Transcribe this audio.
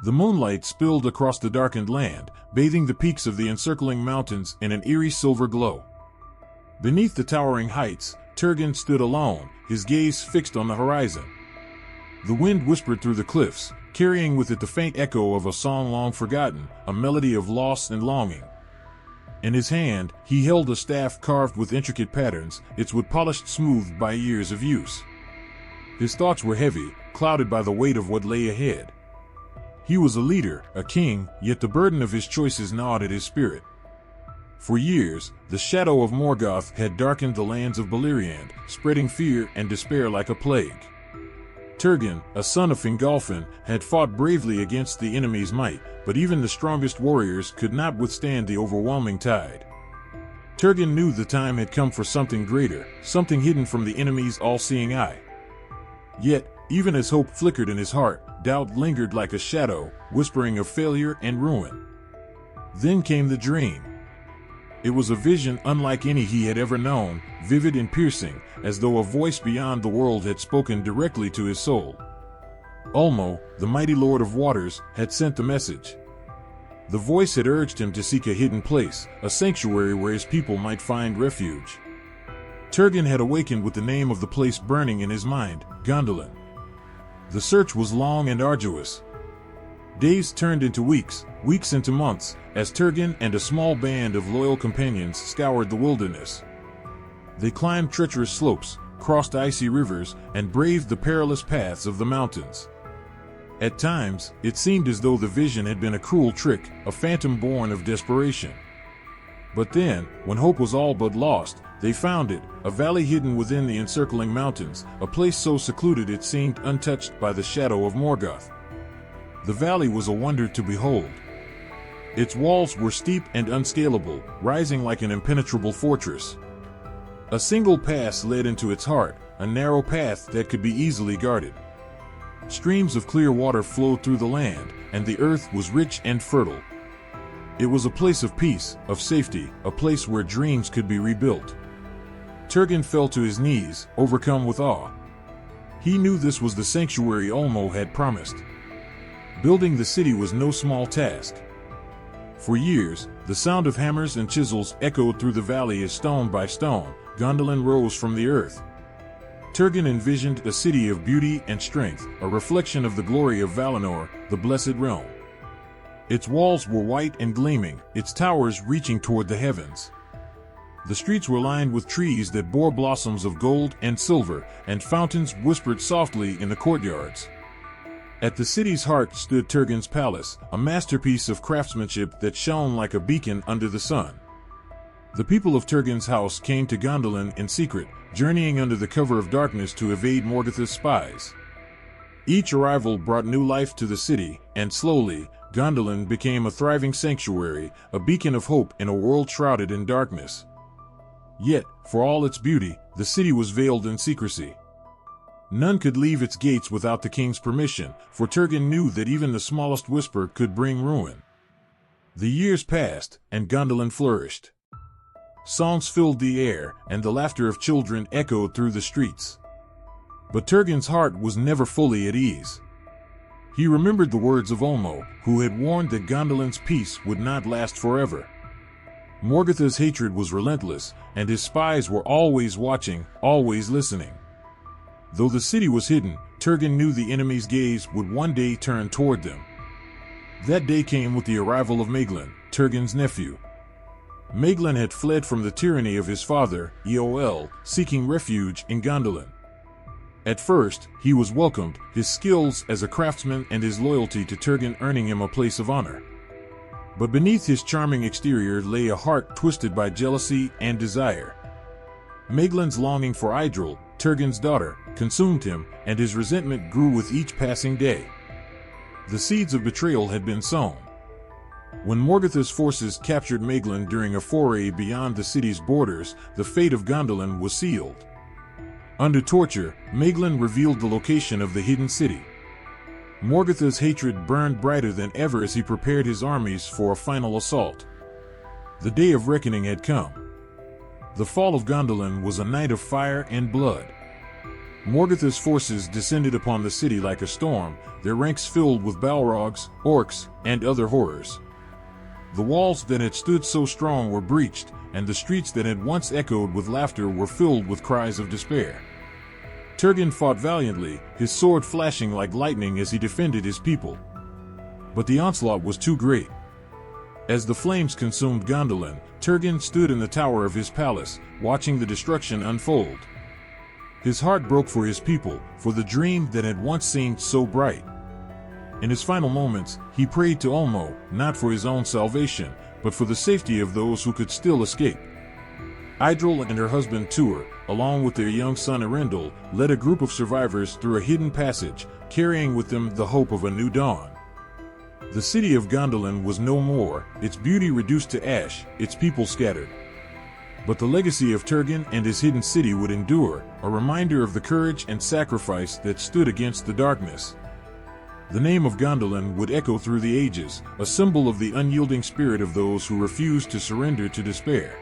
The moonlight spilled across the darkened land, bathing the peaks of the encircling mountains in an eerie silver glow. Beneath the towering heights, Turgon stood alone, his gaze fixed on the horizon. The wind whispered through the cliffs, carrying with it the faint echo of a song long forgotten, a melody of loss and longing. In his hand, he held a staff carved with intricate patterns, its wood polished smooth by years of use. His thoughts were heavy, clouded by the weight of what lay ahead. He was a leader, a king, yet the burden of his choices gnawed at his spirit. For years, the shadow of Morgoth had darkened the lands of Beleriand, spreading fear and despair like a plague. Turgon, a son of Fingolfin, had fought bravely against the enemy's might, but even the strongest warriors could not withstand the overwhelming tide. Turgon knew the time had come for something greater, something hidden from the enemy's all-seeing eye. Yet, even as hope flickered in his heart, doubt lingered like a shadow, whispering of failure and ruin. Then came the dream. It was a vision unlike any he had ever known, vivid and piercing, as though a voice beyond the world had spoken directly to his soul. Ulmo, the mighty lord of waters, had sent the message. The voice had urged him to seek a hidden place, a sanctuary where his people might find refuge. Turgon had awakened with the name of the place burning in his mind, Gondolin. The search was long and arduous. Days turned into weeks, weeks into months, as Turgon and a small band of loyal companions scoured the wilderness. They climbed treacherous slopes, crossed icy rivers, and braved the perilous paths of the mountains. At times, it seemed as though the vision had been a cruel trick, a phantom born of desperation. But then, when hope was all but lost, they found it, a valley hidden within the encircling mountains, a place so secluded it seemed untouched by the shadow of Morgoth. The valley was a wonder to behold. Its walls were steep and unscalable, rising like an impenetrable fortress. A single pass led into its heart, a narrow path that could be easily guarded. Streams of clear water flowed through the land, and the earth was rich and fertile. It was a place of peace, of safety, a place where dreams could be rebuilt. Turgon fell to his knees, overcome with awe. He knew this was the sanctuary Ulmo had promised. Building the city was no small task. For years, the sound of hammers and chisels echoed through the valley as stone by stone, Gondolin rose from the earth. Turgon envisioned a city of beauty and strength, a reflection of the glory of Valinor, the Blessed Realm. Its walls were white and gleaming, its towers reaching toward the heavens. The streets were lined with trees that bore blossoms of gold and silver, and fountains whispered softly in the courtyards. At the city's heart stood Turgon's palace, a masterpiece of craftsmanship that shone like a beacon under the sun. The people of Turgon's house came to Gondolin in secret, journeying under the cover of darkness to evade Morgoth's spies. Each arrival brought new life to the city, and slowly, Gondolin became a thriving sanctuary, a beacon of hope in a world shrouded in darkness. Yet, for all its beauty, the city was veiled in secrecy. None could leave its gates without the king's permission, for Turgon knew that even the smallest whisper could bring ruin. The years passed, and Gondolin flourished. Songs filled the air, and the laughter of children echoed through the streets. But Turgon's heart was never fully at ease. He remembered the words of Ulmo, who had warned that Gondolin's peace would not last forever. Morgoth's hatred was relentless, and his spies were always watching, always listening. Though the city was hidden, Turgon knew the enemy's gaze would one day turn toward them. That day came with the arrival of Maeglin, Turgon's nephew. Maeglin had fled from the tyranny of his father, Eol, seeking refuge in Gondolin. At first, he was welcomed, his skills as a craftsman and his loyalty to Turgon earning him a place of honor. But beneath his charming exterior lay a heart twisted by jealousy and desire. Maeglin's longing for Idril, Turgon's daughter, consumed him, and his resentment grew with each passing day. The seeds of betrayal had been sown. When Morgoth's forces captured Maeglin during a foray beyond the city's borders, the fate of Gondolin was sealed. Under torture, Maeglin revealed the location of the hidden city. Morgoth's hatred burned brighter than ever as he prepared his armies for a final assault. The day of reckoning had come. The fall of Gondolin was a night of fire and blood. Morgoth's forces descended upon the city like a storm, their ranks filled with Balrogs, orcs, and other horrors. The walls that had stood so strong were breached, and the streets that had once echoed with laughter were filled with cries of despair. Turgon fought valiantly, his sword flashing like lightning as he defended his people. But the onslaught was too great. As the flames consumed Gondolin, Turgon stood in the tower of his palace, watching the destruction unfold. His heart broke for his people, for the dream that had once seemed so bright. In his final moments, he prayed to Ulmo, not for his own salvation, but for the safety of those who could still escape. Idril and her husband Tuor, along with their young son Arendil, led a group of survivors through a hidden passage, carrying with them the hope of a new dawn. The city of Gondolin was no more, its beauty reduced to ash, its people scattered. But the legacy of Turgon and his hidden city would endure, a reminder of the courage and sacrifice that stood against the darkness. The name of Gondolin would echo through the ages, a symbol of the unyielding spirit of those who refused to surrender to despair.